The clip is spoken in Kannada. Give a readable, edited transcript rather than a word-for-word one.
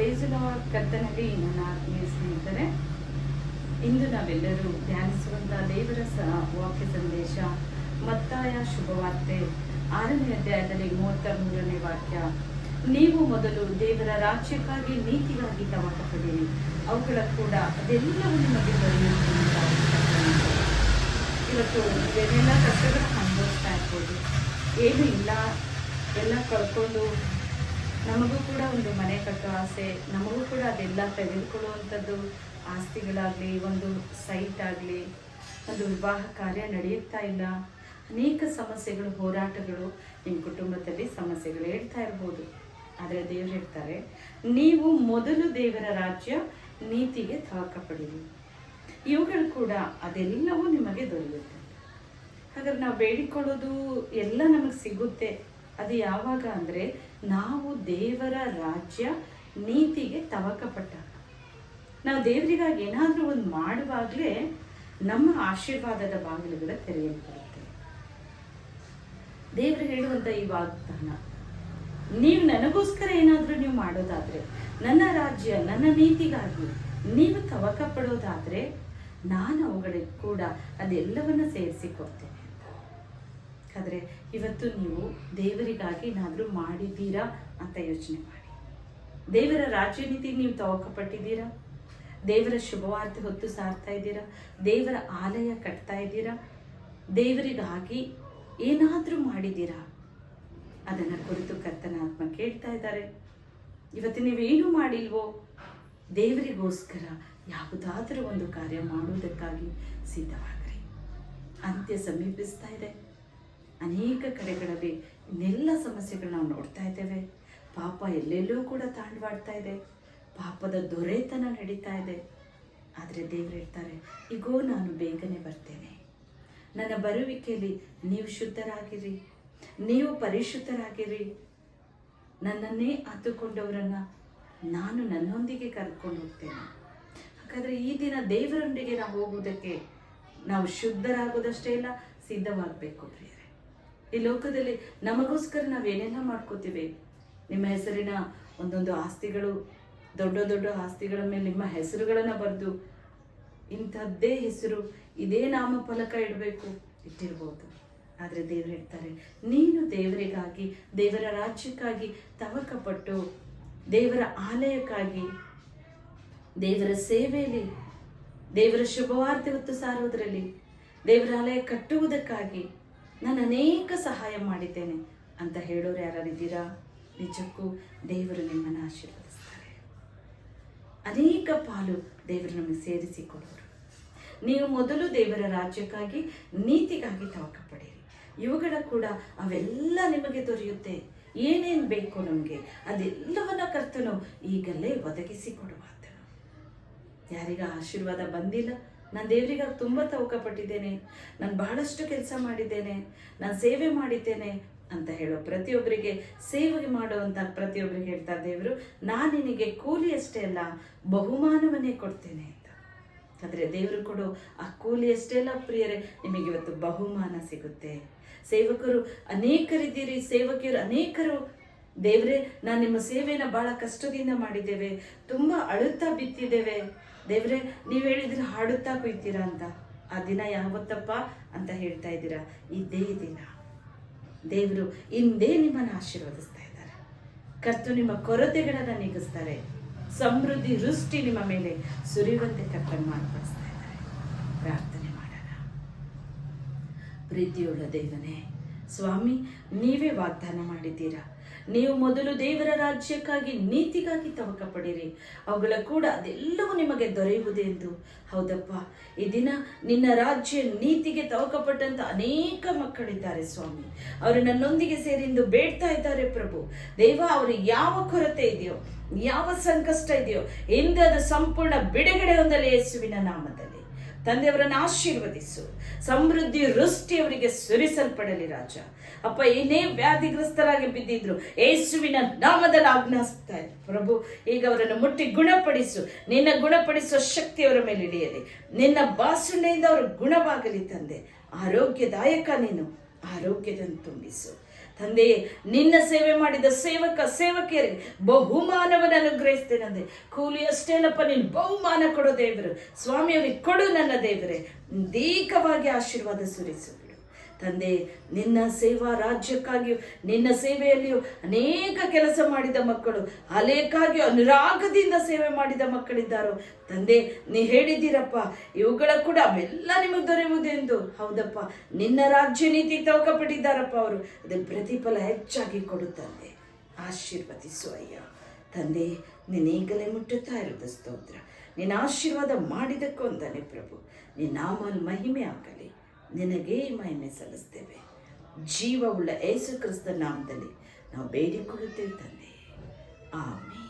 Price lord. ಕರ್ತನಲ್ಲಿ ನನ್ನ ಆತ್ಮೀಯ ಸ್ನೇಹಿತರೆ, ಇಂದು ನಾವೆಲ್ಲರೂ ಧ್ಯಾನಿಸುವಂತಹ ದೇವರ ವಾಕ್ಯ ಸಂದೇಶ ಮತ್ತಾಯ ಶುಭವಾರ್ತೆ 6ನೇ ಅಧ್ಯಾಯದಲ್ಲಿ 33ನೇ ವಾಕ್ಯ. ನೀವು ಮೊದಲು ದೇವರ ರಾಜ್ಯಕ್ಕಾಗಿ ನೀತಿಗಾಗಿ ತವಕ ಪಡಿರಿ, ಅವುಗಳ ಕೂಡ ಅದೆಲ್ಲವೂ ನಿಮಗೆ ದೊರೆಯುತ್ತದೆ. ಇವತ್ತು ಏನೆಲ್ಲ ಕಷ್ಟಗಳನ್ನು ಅನುಭವಿಸ್ತಾ ಇರ್ಬೋದು, ಏನೂ ಇಲ್ಲ, ಎಲ್ಲ ಕಳ್ಕೊಂಡು ನಮಗೂ ಕೂಡ ಒಂದು ಮನೆ ಕಟ್ಟೋ ಆಸೆ, ನಮಗೂ ಕೂಡ ಅದೆಲ್ಲ ತೆಗೆದುಕೊಳ್ಳುವಂಥದ್ದು ಆಸ್ತಿಗಳಾಗಲಿ, ಒಂದು ಸೈಟ್ ಆಗಲಿ, ಒಂದು ವಿವಾಹ ಕಾರ್ಯ ನಡೆಯುತ್ತಾ ಇಲ್ಲ, ಅನೇಕ ಸಮಸ್ಯೆಗಳು, ಹೋರಾಟಗಳು, ನಿಮ್ಮ ಕುಟುಂಬದಲ್ಲಿ ಸಮಸ್ಯೆಗಳು ಹೇಳ್ತಾ ಇರ್ಬೋದು. ಆದರೆ ದೇವರು ಹೇಳ್ತಾರೆ, ನೀವು ಮೊದಲು ದೇವರ ರಾಜ್ಯ ನೀತಿಗೆ ತವಕ ಪಡಿರಿ, ಇವುಗಳು ಕೂಡ ಅದೆಲ್ಲವೂ ನಿಮಗೆ ದೊರೆಯುತ್ತೆ. ಹಾಗಾದ್ರೆ ನಾವು ಬೇಡಿಕೊಳ್ಳೋದು ಎಲ್ಲ ನಮಗೆ ಸಿಗುತ್ತೆ. ಅದು ಯಾವಾಗ ಅಂದರೆ ನಾವು ದೇವರ ರಾಜ್ಯ ನೀತಿಗೆ ತವಕ ಪಟ್ಟಾಗ, ನಾವು ದೇವರಿಗಾಗಿ ಏನಾದರೂ ಒಂದು ಮಾಡುವಾಗಲೇ ನಮ್ಮ ಆಶೀರ್ವಾದದ ಬಾಗಿಲುಗಳ ತೆರೆಯಲ್ಪಡುತ್ತೆ. ದೇವರು ಹೇಳುವಂಥ ಈ ವಾಗ್ದಾನ, ನೀವು ನನಗೋಸ್ಕರ ಏನಾದರೂ ನೀವು ಮಾಡೋದಾದರೆ, ನನ್ನ ರಾಜ್ಯ ನನ್ನ ನೀತಿಗಾಗಿ ನೀವು ತವಕ ಪಡೋದಾದರೆ, ನಾನು ಅವುಗಳಿಗೆ ಕೂಡ ಅದೆಲ್ಲವನ್ನು ಸೇರಿಸಿಕೊಡ್ತೇನೆ. ಆದರೆ ಇವತ್ತು ನೀವು ದೇವರಿಗಾಗಿ ಏನಾದರೂ ಮಾಡಿದ್ದೀರಾ ಅಂತ ಯೋಚನೆ ಮಾಡಿ. ದೇವರ ರಾಜ್ಯ ನೀತಿಗೆ ನೀವು ತವಕ ಪಟ್ಟಿದ್ದೀರಾ? ದೇವರ ಶುಭವಾರ್ತೆ ಹೊತ್ತು ಸಾರ್ತಾ ಇದ್ದೀರಾ? ದೇವರ ಆಲಯ ಕಟ್ತಾ ಇದ್ದೀರಾ? ದೇವರಿಗಾಗಿ ಏನಾದರೂ ಮಾಡಿದ್ದೀರಾ? ಅದನ್ನು ಕುರಿತು ಕರ್ತನ ಆತ್ಮ ಕೇಳ್ತಾ ಇದ್ದಾರೆ. ಇವತ್ತು ನೀವೇನು ಮಾಡಿಲ್ವೋ, ದೇವರಿಗೋಸ್ಕರ ಯಾವುದಾದರೂ ಒಂದು ಕಾರ್ಯ ಮಾಡುವುದಕ್ಕಾಗಿ ಸಿದ್ಧವಾಗ್ರಿ. ಅಂತ್ಯ ಸಮೀಪಿಸ್ತಾ ಇದೆ. ಅನೇಕ ಕಡೆಗಳಲ್ಲಿ ಇನ್ನೆಲ್ಲ ಸಮಸ್ಯೆಗಳು ನಾವು ನೋಡ್ತಾ ಇದ್ದೇವೆ. ಪಾಪ ಎಲ್ಲೆಲ್ಲೂ ಕೂಡ ತಾಂಡವಾಡ್ತಾ ಇದೆ. ಪಾಪದ ದೊರೆತನ ನಡೀತಾ ಇದೆ. ಆದರೆ ದೇವರು ಹೇಳ್ತಾರೆ, ಈಗೋ ನಾನು ಬೇಗನೆ ಬರ್ತೇನೆ. ನನ್ನ ಬರುವಿಕೆಯಲ್ಲಿ ನೀವು ಶುದ್ಧರಾಗಿರಿ, ನೀವು ಪರಿಶುದ್ಧರಾಗಿರಿ. ನನ್ನನ್ನೇ ಹತ್ತುಕೊಂಡವರನ್ನು ನಾನು ನನ್ನೊಂದಿಗೆ ಕರ್ಕೊಂಡು ಹೋಗ್ತೇನೆ. ಹಾಗಾದರೆ ಈ ದಿನ ದೇವರೊಂದಿಗೆ ನಾವು ಹೋಗುವುದಕ್ಕೆ ನಾವು ಶುದ್ಧರಾಗೋದಷ್ಟೇ ಇಲ್ಲ, ಸಿದ್ಧವಾಗಬೇಕು ಪ್ರಿಯರೇ. ಈ ಲೋಕದಲ್ಲಿ ನಮಗೋಸ್ಕರ ನಾವೇನೆಲ್ಲ ಮಾಡ್ಕೋತೀವಿ. ನಿಮ್ಮ ಹೆಸರಿನ ಒಂದೊಂದು ಆಸ್ತಿಗಳು, ದೊಡ್ಡ ದೊಡ್ಡ ಆಸ್ತಿಗಳ ಮೇಲೆ ನಿಮ್ಮ ಹೆಸರುಗಳನ್ನು ಬರೆದು, ಇಂಥದ್ದೇ ಹೆಸರು, ಇದೇ ನಾಮಫಲಕ ಇಡಬೇಕು, ಇಟ್ಟಿರ್ಬೋದು. ಆದರೆ ದೇವರು ಹೇಳ್ತಾರೆ, ನೀನು ದೇವರಿಗಾಗಿ, ದೇವರ ರಾಜ್ಯಕ್ಕಾಗಿ ತವಕಪಟ್ಟು, ದೇವರ ಆಲಯಕ್ಕಾಗಿ, ದೇವರ ಸೇವೆಯಲ್ಲಿ, ದೇವರ ಶುಭವಾರ್ತೆ ಹೊತ್ತು ಸಾರೋದ್ರಲ್ಲಿ, ದೇವರ ಆಲಯ ಕಟ್ಟುವುದಕ್ಕಾಗಿ ನಾನು ಅನೇಕ ಸಹಾಯ ಮಾಡಿದ್ದೇನೆ ಅಂತ ಹೇಳೋರು ಯಾರಿದ್ದೀರಾ? ನಿಜಕ್ಕೂ ದೇವರು ನಿಮ್ಮನ್ನು ಆಶೀರ್ವದಿಸ್ತಾರೆ. ಅನೇಕ ಪಾಲು ದೇವರು ನಮಗೆ ಸೇರಿಸಿಕೊಡೋರು. ನೀವು ಮೊದಲು ದೇವರ ರಾಜ್ಯಕ್ಕಾಗಿ ನೀತಿಗಾಗಿ ತವಕ ಪಡಿರಿ, ಇವುಗಳ ಕೂಡ ಅವೆಲ್ಲ ನಿಮಗೆ ದೊರೆಯುತ್ತೆ. ಏನೇನು ಬೇಕು ನಮಗೆ ಅದೆಲ್ಲವನ್ನ ಕರ್ತನು ಈಗಲೇ ಒದಗಿಸಿಕೊಡುವಾತನು. ಯಾರಿಗ ಆಶೀರ್ವಾದ ಬಂದಿಲ್ಲ, ನಾನು ದೇವರಿಗಾಗಿ ತುಂಬ ತವಕ ಪಟ್ಟಿದ್ದೇನೆ, ನಾನು ಬಹಳಷ್ಟು ಕೆಲಸ ಮಾಡಿದ್ದೇನೆ, ನಾನು ಸೇವೆ ಮಾಡಿದ್ದೇನೆ ಅಂತ ಹೇಳೋ ಪ್ರತಿಯೊಬ್ಬರಿಗೆ, ಸೇವೆ ಮಾಡುವಂಥ ಪ್ರತಿಯೊಬ್ಬರಿಗೆ ಹೇಳ್ತಾರೆ ದೇವರು, ನಾನು ನಿನಗೆ ಕೂಲಿ ಅಷ್ಟೇ ಅಲ್ಲ, ಬಹುಮಾನವನ್ನೇ ಕೊಡ್ತೇನೆ ಅಂತ. ಆದರೆ ದೇವರು ಕೊಡೋ ಆ ಕೂಲಿ ಅಷ್ಟೇ ಅಲ್ಲ ಪ್ರಿಯರೇ, ನಿಮಗೆ ಇವತ್ತು ಬಹುಮಾನ ಸಿಗುತ್ತೆ. ಸೇವಕರು ಅನೇಕರಿದ್ದೀರಿ, ಸೇವಕಿಯರು ಅನೇಕರು. ದೇವರೇ, ನಾನು ನಿಮ್ಮ ಸೇವೆಯನ್ನು ಬಹಳ ಕಷ್ಟದಿಂದ ಮಾಡಿದ್ದೇವೆ, ತುಂಬ ಅಳುತ್ತಾ ಬಿತ್ತಿದ್ದೇವೆ. ದೇವರೇ, ನೀವು ಹೇಳಿದ್ರೆ ಹಾಡುತ್ತಾ ಕುಯ್ತೀರಾ ಅಂತ. ಆ ದಿನ ಯಾವತ್ತಪ್ಪ ಅಂತ ಹೇಳ್ತಾ ಇದ್ದೀರಾ? ಇದೇ ದಿನ. ದೇವರು ಇಂದೇ ನಿಮ್ಮನ್ನು ಆಶೀರ್ವದಿಸ್ತಾ ಇದ್ದಾರೆ. ಕರ್ತನು ನಿಮ್ಮ ಕೊರತೆಗಳನ್ನು ನೀಗಿಸ್ತಾರೆ. ಸಮೃದ್ಧಿ ವೃಷ್ಟಿ ನಿಮ್ಮ ಮೇಲೆ ಸುರಿಯುವಂತೆ ಕರ್ತನು ಮಾರ್ಪಡಿಸ್ತಾ ಇದ್ದಾರೆ. ಪ್ರಾರ್ಥನೆ ಮಾಡೋಣ. ಪ್ರೀತಿಯುಳ್ಳ ದೇವನೇ, ಸ್ವಾಮಿ, ನೀವೇ ವಾಗ್ದಾನ ಮಾಡಿದ್ದೀರಾ, ನೀವು ಮೊದಲು ದೇವರ ರಾಜ್ಯಕ್ಕಾಗಿ ನೀತಿಗಾಗಿ ತವಕ ಪಡಿರಿ, ಅವುಗಳ ಕೂಡ ಅದೆಲ್ಲವೂ ನಿಮಗೆ ದೊರೆಯುವುದೇ ಎಂದು. ಹೌದಪ್ಪ, ಈ ದಿನ ನಿನ್ನ ರಾಜ್ಯ ನೀತಿಗೆ ತವಕ ಪಟ್ಟಂತ ಅನೇಕ ಮಕ್ಕಳಿದ್ದಾರೆ ಸ್ವಾಮಿ. ಅವರು ನನ್ನೊಂದಿಗೆ ಸೇರಿಂದು ಬೇಡ್ತಾ ಇದ್ದಾರೆ ಪ್ರಭು. ದೇವ, ಅವರು ಯಾವ ಕೊರತೆ ಇದೆಯೋ, ಯಾವ ಸಂಕಷ್ಟ ಇದೆಯೋ, ಇಂದದ ಸಂಪೂರ್ಣ ಬಿಡುಗಡೆ ಹೊಂದಲಿ ಯೇಸುವಿನ ನಾಮದಲ್ಲಿ. ತಂದೆಯವರನ್ನು ಆಶೀರ್ವದಿಸು. ಸಮೃದ್ಧಿ ವೃಷ್ಟಿ ಅವರಿಗೆ ಸುರಿಸಲ್ಪಡಲಿ ರಾಜ. ಅಪ್ಪ, ಏನೇ ವ್ಯಾಧಿಗ್ರಸ್ತರಾಗಿ ಬಿದ್ದಿದ್ರು ಯೇಸುವಿನ ನಾಮದಲ್ಲಿ ಆಜ್ಞಾಪಿಸ್ತಾ ಇದ್ರು ಪ್ರಭು. ಈಗ ಅವರನ್ನು ಮುಟ್ಟಿ ಗುಣಪಡಿಸು. ನಿನ್ನ ಗುಣಪಡಿಸುವ ಶಕ್ತಿ ಅವರ ಮೇಲೆ ಇಳಿಯಲಿ. ನಿನ್ನ ಬಾಸುಂಡೆಯಿಂದ ಅವರು ಗುಣವಾಗಲಿ ತಂದೆ. ಆರೋಗ್ಯದಾಯಕ ನೀನು, ಆರೋಗ್ಯದಲ್ಲಿ ತುಂಬಿಸು ತಂದೆಯೇ, ನಿನ್ನ ಸೇವೆ ಮಾಡಿದ ಸೇವಕಿಯರಿಗೆ ಬಹುಮಾನವನ್ನು ಅನುಗ್ರಹಿಸ್ತೇನೆ. ಕೂಲಿಯಷ್ಟೇನಪ್ಪ, ನೀನು ಬಹುಮಾನ ಕೊಡೋ ದೇವರು. ಸ್ವಾಮಿಯವರಿಗೆ ಕೊಡು ನನ್ನ ದೇವರೇ, ದೀರ್ಘವಾಗಿ ಆಶೀರ್ವಾದ ಸುರಿಸು ತಂದೆ. ನಿನ್ನ ಸೇವಾ ರಾಜ್ಯಕ್ಕಾಗಿಯೂ ನಿನ್ನ ಸೇವೆಯಲ್ಲಿಯೂ ಅನೇಕ ಕೆಲಸ ಮಾಡಿದ ಮಕ್ಕಳು, ಅನೇಕಾಗಿಯೂ ಅನುರಾಗದಿಂದ ಸೇವೆ ಮಾಡಿದ ಮಕ್ಕಳಿದ್ದಾರೋ ತಂದೆ. ನೀ ಹೇಳಿದ್ದೀರಪ್ಪ, ಇವುಗಳ ಕೂಡ ಅವೆಲ್ಲ ನಿಮಗೆ ದೊರೆಯುವುದೆಂದು. ಹೌದಪ್ಪ, ನಿನ್ನ ರಾಜ್ಯ ನೀತಿ ತವಕಪಟ್ಟಿದ್ದಾರಪ್ಪ ಅವರು. ಅದಕ್ಕೆ ಪ್ರತಿಫಲ ಹೆಚ್ಚಾಗಿ ಕೊಡುತ್ತಂದೆ. ಆಶೀರ್ವದಿಸು ಅಯ್ಯ ತಂದೆ. ನೀನೀಗಲೇ ಮುಟ್ಟುತ್ತಾ ಇರುವುದು ಸ್ತೋತ್ರ. ನಿನ್ನ ಆಶೀರ್ವಾದ ಮಾಡಿದಕ್ಕೊಂದನೆ ಪ್ರಭು. ನಿನ್ನ ನಾಮ ಮಹಿಮೆ ಆಗಲಿ. ನಿನಗೇ ಮಹಿಮೆ ಸಲ್ಲಿಸ್ತೇವೆ. ಜೀವವುಳ್ಳ ಯೇಸು ಕ್ರಿಸ್ತ ನಾಮದಲ್ಲಿ ನಾವು ಬೇಡಿಕೊಳ್ಳುತ್ತೇವೆ ತಂದೆ. ಆಮೆನ್.